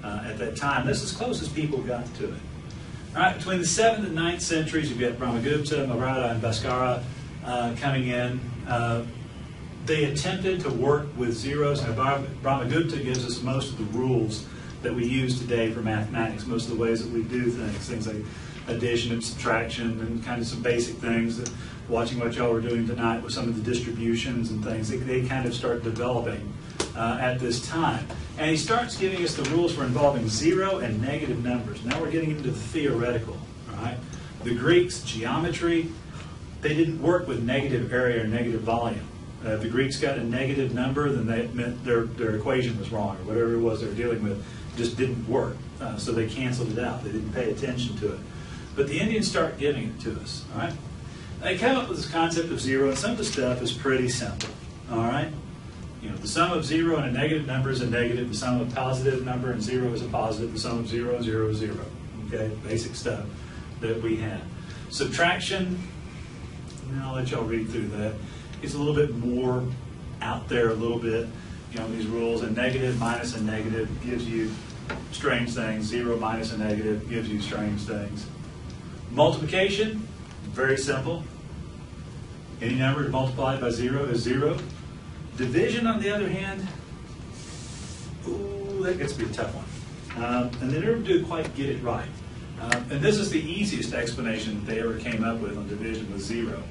at that time. That's as close as people got to it. All right, between the 7th and 9th centuries, you've got Brahmagupta, Maratha, and Bhaskara coming in. They attempted to work with zeros. Now, Brahmagupta gives us most of the rules that we use today for mathematics, most of the ways that we do things like addition and subtraction and kind of some basic things. Watching what y'all were doing tonight with some of the distributions and things, they kind of start developing at this time. And he starts giving us the rules for involving zero and negative numbers. Now we're getting into the theoretical. All right? The Greeks, geometry, they didn't work with negative area or negative volume. If the Greeks got a negative number, then that meant their equation was wrong, or whatever it was they were dealing with just didn't work. So they canceled it out. They didn't pay attention to it. But the Indians start giving it to us. All right? They came up with this concept of zero, and some of the stuff is pretty simple. All right? You know, the sum of zero and a negative number is a negative. The sum of a positive number and zero is a positive. The sum of 0, 0, 0. Okay? Basic stuff that we have. Subtraction, I'll let y'all read through that. It's a little bit more out there a little bit, you know, these rules. A negative minus a negative gives you strange things. 0 minus a negative gives you strange things. Multiplication, very simple. Any number multiplied by 0 is 0. Division, on the other hand, ooh, that gets to be a tough one. And they never do quite get it right. And this is the easiest explanation that they ever came up with on division was 0.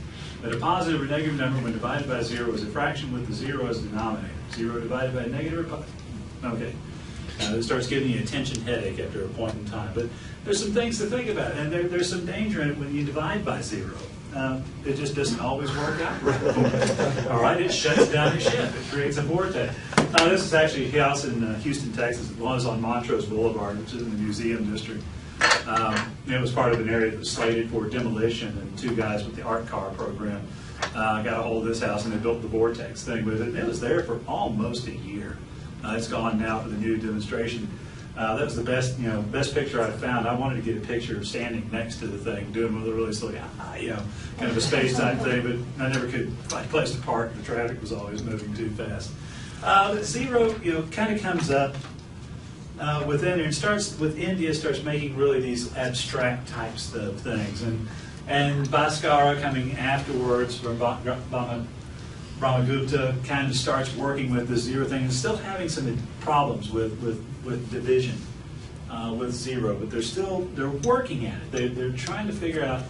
That a positive or negative number, when divided by 0, is a fraction with the 0 as the denominator. 0 divided by a negative or positive. Okay. It starts giving you a tension headache after a point in time. But there's some things to think about, and there's some danger in it when you divide by 0. It just doesn't always work out right. All right, it shuts down your ship. It creates a vortex. This is actually a house in Houston, Texas. It was on Montrose Boulevard, which is in the museum district. It was part of an area that was slated for demolition, and two guys with the art car program got a hold of this house, and they built the vortex thing with it. It was there for almost a year. It's gone now for the new demonstration. That was the best, best picture I found. I wanted to get a picture of standing next to the thing, doing a really silly, kind of a space type thing, but I never could find a place to park. The traffic was always moving too fast. But 0, kind of comes up within, and starts with India, starts making really these abstract types of things, and Bhaskara coming afterwards from Brahmagupta kind of starts working with the 0 thing and still having some problems with division with 0, but they're working at it. They're trying to figure out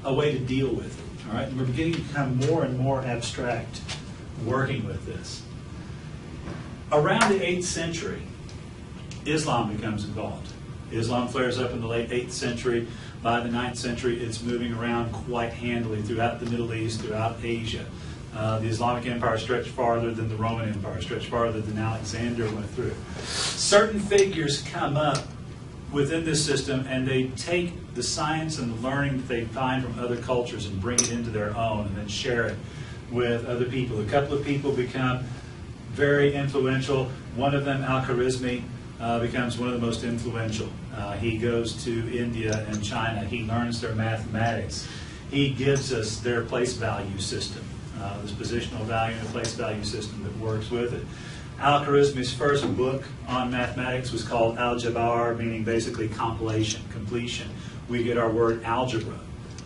a way to deal with it. All right, and we're beginning to become more and more abstract working with this. Around the 8th century, Islam becomes involved. Islam flares up in the late 8th century. By the 9th century, it's moving around quite handily throughout the Middle East, throughout Asia. The Islamic Empire stretched farther than the Roman Empire, stretched farther than Alexander went through. Certain figures come up within this system, and they take the science and the learning that they find from other cultures and bring it into their own and then share it with other people. A couple of people become very influential. One of them, Al-Khwarizmi, becomes one of the most influential. He goes to India and China. He learns their mathematics. He gives us their place value system. This positional value and a place value system that works with it. Al-Khwarizmi's first book on mathematics was called Al-Jabar, meaning basically compilation, completion. We get our word algebra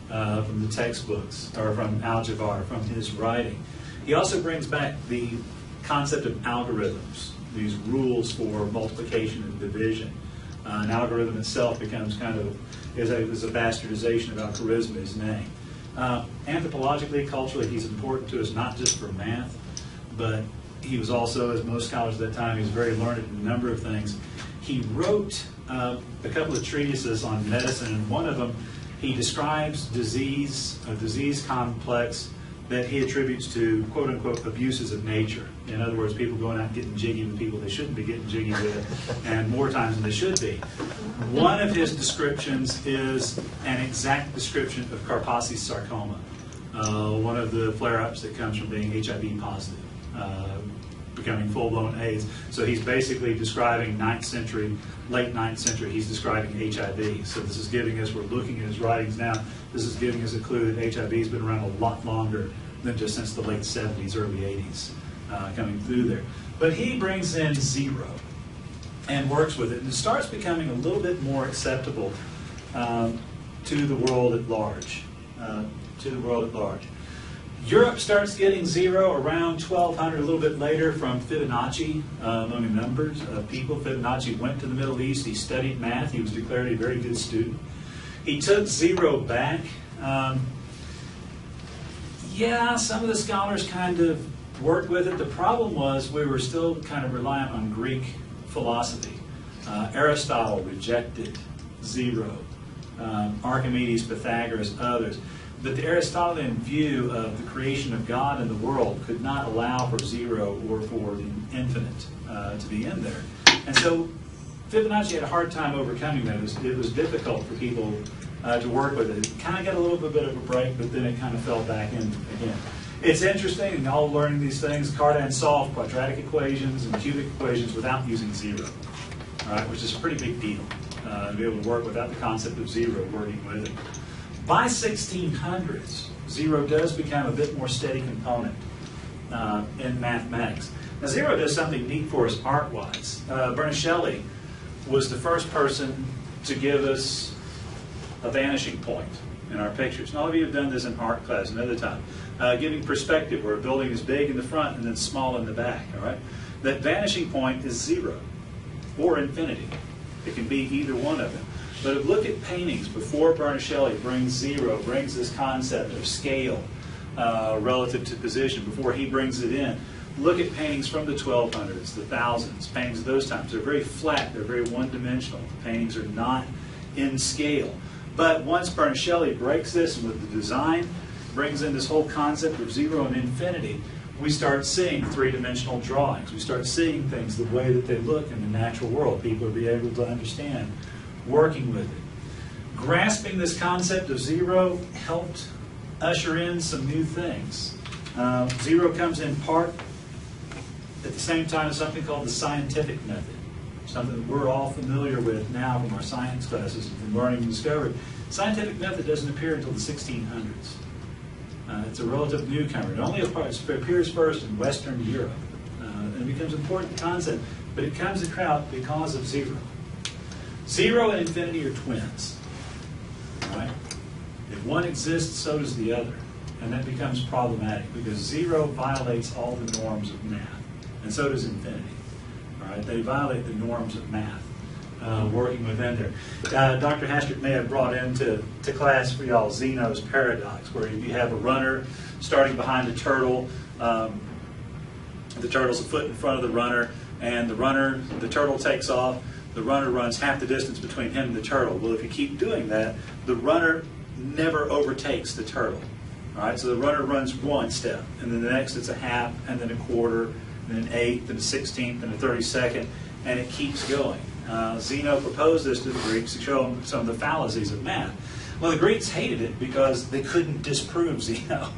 from the textbooks, or from Al-Jabar, from his writing. He also brings back the concept of algorithms, these rules for multiplication and division. An algorithm itself becomes is a bastardization of Al-Khwarizmi's name. Anthropologically, culturally, he's important to us not just for math, but he was also, as most scholars at that time, he was very learned in a number of things. He wrote a couple of treatises on medicine, and one of them, he describes a disease complex that he attributes to, quote-unquote, abuses of nature. In other words, people going out and getting jiggy with people they shouldn't be getting jiggy with, and more times than they should be. One of his descriptions is an exact description of Kaposi's sarcoma, one of the flare-ups that comes from being HIV positive, becoming full-blown AIDS. So he's basically describing late 9th century, he's describing HIV. So this is giving us, we're looking at his writings now, this is giving us a clue that HIV has been around a lot longer than just since the late 70s, early 80s, coming through there. But he brings in 0. and works with it. And it starts becoming a little bit more acceptable to the world at large. Europe starts getting 0 around 1200, a little bit later, from Fibonacci among a number of people. Fibonacci went to the Middle East. He studied math. He was declared a very good student. He took 0 back. Yeah, some of the scholars kind of worked with it. The problem was we were still kind of reliant on Greek philosophy. Aristotle rejected 0. Archimedes, Pythagoras, others. But the Aristotelian view of the creation of God and the world could not allow for 0 or for the infinite to be in there. And so Fibonacci had a hard time overcoming that. It was difficult for people to work with it. It kind of got a little bit of a break, but then it kind of fell back in again. It's interesting, and all learning these things. Cardan solved quadratic equations and cubic equations without using 0, all right, which is a pretty big deal, to be able to work without the concept of 0 working with it. By 1600s, 0 does become a bit more steady component in mathematics. Now, 0 does something neat for us art-wise. Bernoulli was the first person to give us a vanishing point in our pictures. And all of you have done this in art class another time. Giving perspective, where a building is big in the front and then small in the back. All right? That vanishing point is 0 or infinity. It can be either one of them. But look at paintings before Bernoulli brings 0, brings this concept of scale relative to position, before he brings it in. Look at paintings from the 1200s, the 1000s, paintings of those times. They're very flat, they're very one-dimensional. The paintings are not in scale. But once Bernoulli breaks this, and with the design, brings in this whole concept of 0 and infinity, we start seeing three-dimensional drawings. We start seeing things the way that they look in the natural world. People will be able to understand working with it. Grasping this concept of 0 helped usher in some new things. 0 comes in part at the same time as something called the scientific method, something that we're all familiar with now from our science classes and from learning and discovery. Scientific method doesn't appear until the 1600s. It's a relative newcomer. It only appears first in Western Europe. And it becomes an important concept, but it comes about because of 0. 0 and infinity are twins. Right? If one exists, so does the other. And that becomes problematic because 0 violates all the norms of math. And so does infinity. All right? They violate the norms of math working within there. Dr. Hastert may have brought into class for y'all Zeno's paradox, where you have a runner starting behind a turtle. The turtle's a foot in front of the runner, and the turtle takes off. The runner runs half the distance between him and the turtle. Well, if you keep doing that, the runner never overtakes the turtle. All right, so the runner runs one step, and then the next it's a half, and then a quarter, and then an eighth, and a 16th, and a 32nd, and it keeps going. Zeno proposed this to the Greeks to show them some of the fallacies of math. Well, the Greeks hated it because they couldn't disprove Zeno.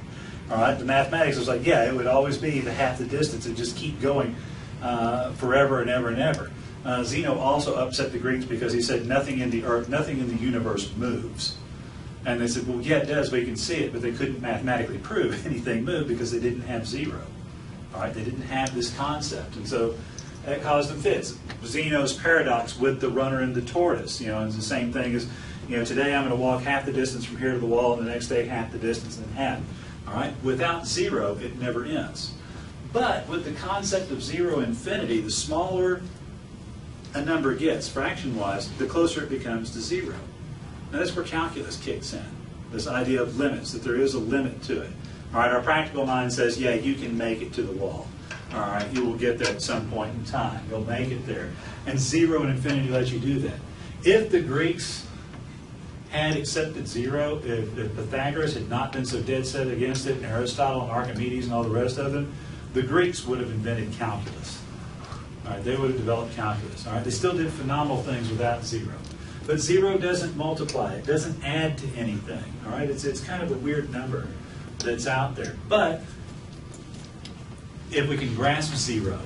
All right, the mathematics was like, yeah, it would always be the half the distance and just keep going forever and ever and ever. Zeno also upset the Greeks because he said nothing in the earth, nothing in the universe moves. And they said, well, yeah, it does, we can see it, but they couldn't mathematically prove anything moved because they didn't have 0. All right, they didn't have this concept, and so that caused them fits. Zeno's paradox with the runner and the tortoise, it's the same thing as, today I'm going to walk half the distance from here to the wall, and the next day half the distance and half. All right, without 0, it never ends. But with the concept of 0 infinity, the smaller a number gets, fraction-wise, the closer it becomes to 0. Now that's where calculus kicks in, this idea of limits, that there is a limit to it. All right, our practical mind says, yeah, you can make it to the wall. All right, you will get there at some point in time. You'll make it there. And 0 and infinity let you do that. If the Greeks had accepted 0, if Pythagoras had not been so dead set against it, and Aristotle and Archimedes and all the rest of them, the Greeks would have invented calculus. All right, they would have developed calculus. All right, they still did phenomenal things without 0. But 0 doesn't multiply. It doesn't add to anything. All right, it's kind of a weird number that's out there. But if we can grasp 0,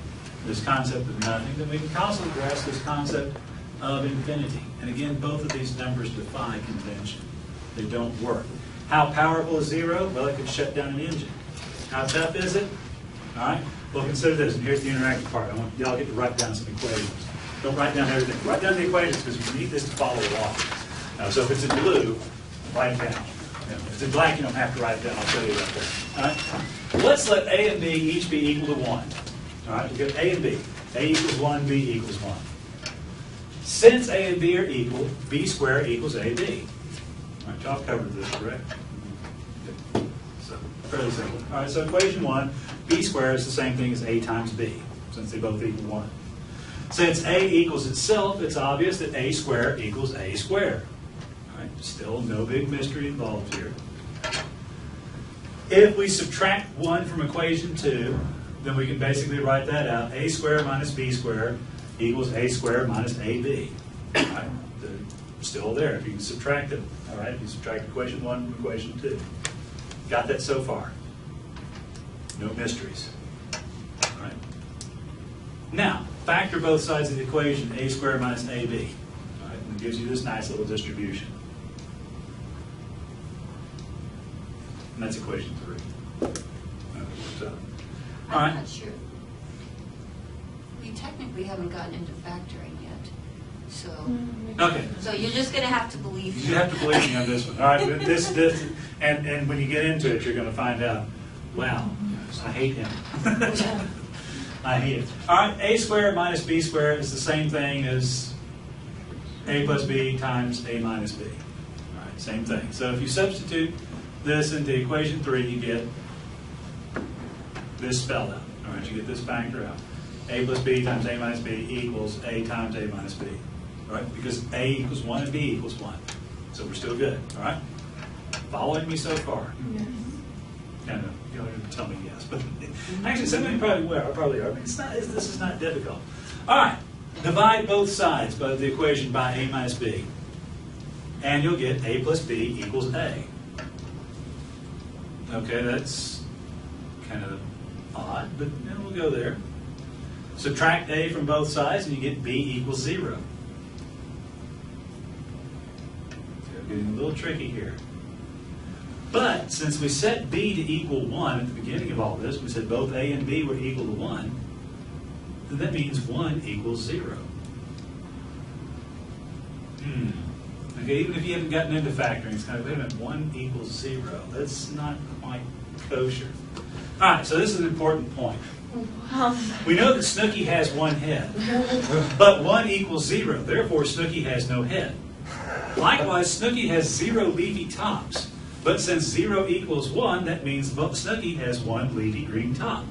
this concept of nothing, then we can constantly grasp this concept of infinity. And again, both of these numbers defy convention. They don't work. How powerful is 0? Well, it can shut down an engine. How tough is it? All right. Well, consider this, and here's the interactive part. I want y'all to get to write down some equations. Don't write down everything. Write down the equations because you need this to follow along. So if it's in blue, write it down. If it's in black, you don't have to write it down. I'll show you right there. All right? Let's let A and B each be equal to 1. All right? We've got A and B. A equals 1, B equals 1. Since A and B are equal, B squared equals AB. All right, y'all covered this, correct? So, fairly simple. All right, so equation 1, B squared is the same thing as A times B, since they both equal 1. Since A equals itself, it's obvious that A squared equals A squared. All right, still no big mystery involved here. If we subtract 1 from equation 2, then we can basically write that out. A squared minus B squared equals A squared minus AB. All right, they're still there if you can subtract them. All right, if you subtract equation 1 from equation 2. Got that so far? No mysteries. All right. Now, factor both sides of the equation, A squared minus AB. All right, and it gives you this nice little distribution. And that's equation 3. All right. I'm not sure. We technically haven't gotten into factoring yet, so. Okay. So you're just going to have to believe me. You have to believe me on this one. All right. And when you get into it, you're going to find out. Wow, I hate him. I hate it. All right. A squared minus B squared is the same thing as A plus B times A minus B. All right. Same thing. So if you substitute this into equation 3, you get this spelled out. All right, you get this factor out. A plus B times A minus B equals A times A minus B. All right, because A equals 1 and B equals 1. So we're still good. All right? Following me so far? Yes. I know, you don't even tell me yes. But actually, some of you probably are. I mean, this is not difficult. All right, divide both sides of the equation by A minus B. And you'll get A plus B equals A. Okay, that's kind of odd, but we'll go there. Subtract A from both sides and you get B equals 0. So getting a little tricky here. But since we set B to equal 1 at the beginning of all this, we said both A and B were equal to 1, then that means 1 equals 0. Okay, even if you haven't gotten into factoring, it's kind of, wait a minute, 1 equals 0. That's not quite kosher. All right, so this is an important point. We know that Snooky has 1 head, but 1 equals 0. Therefore, Snooky has no head. Likewise, Snooky has 0 leafy tops, but since 0 equals 1, that means Snooky has 1 leafy green top.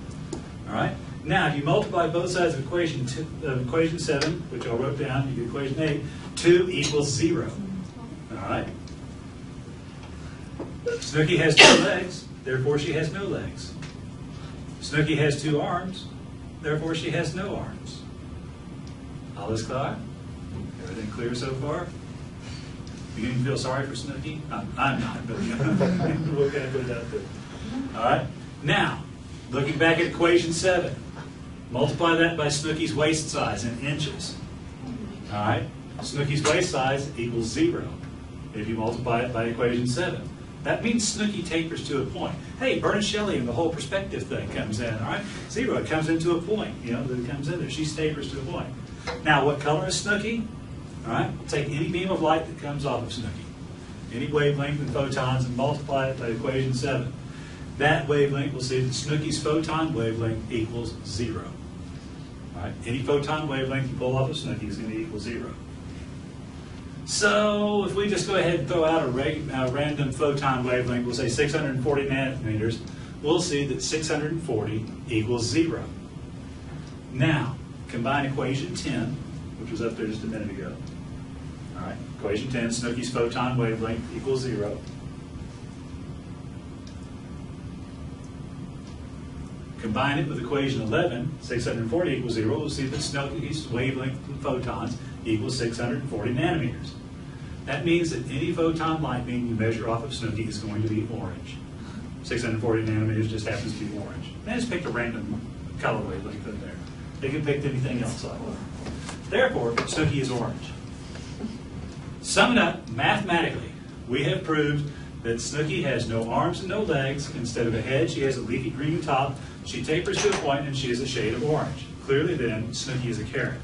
All right. Now, if you multiply both sides of equation 7, which I wrote down, you get equation 8. 2 equals 0. All right. Snooky has 2 legs, therefore she has no legs. Snooky has 2 arms, therefore she has no arms. All is clear? Everything clear so far? Beginning to feel sorry for Snooky? I'm not, but we'll kind of put it out there. All right. Now, looking back at equation 7, multiply that by Snooky's waist size in inches. All right. Snooky's waist size equals 0 if you multiply it by equation 7. That means Snooky tapers to a point. Hey, Bernard Shelley and the whole perspective thing comes in, all right? 0, it comes into a point, that comes in there. She tapers to a point. Now, what color is Snooky? All right, take any beam of light that comes off of Snooky, any wavelength in photons, and multiply it by equation 7. That wavelength, we'll see that Snooky's photon wavelength equals 0. All right, any photon wavelength you pull off of Snooky is going to equal 0. So if we just go ahead and throw out a random photon wavelength, we'll say 640 nanometers, we'll see that 640 equals 0. Now, combine equation 10, which was up there just a minute ago. All right, equation 10, Snooky's photon wavelength equals 0. Combine it with equation 11, 640 equals 0, we'll see that Snooky's wavelength in photons equals 640 nanometers. That means that any photon light beam you measure off of Snooky is going to be orange. 640 nanometers just happens to be orange. They just picked a random color wavelength in there. They could pick anything else off. Therefore, Snooky is orange. Sum it up, mathematically, we have proved that Snooky has no arms and no legs. Instead of a head, she has a leafy green top. She tapers to a point, and she is a shade of orange. Clearly, then, Snooky is a carrot.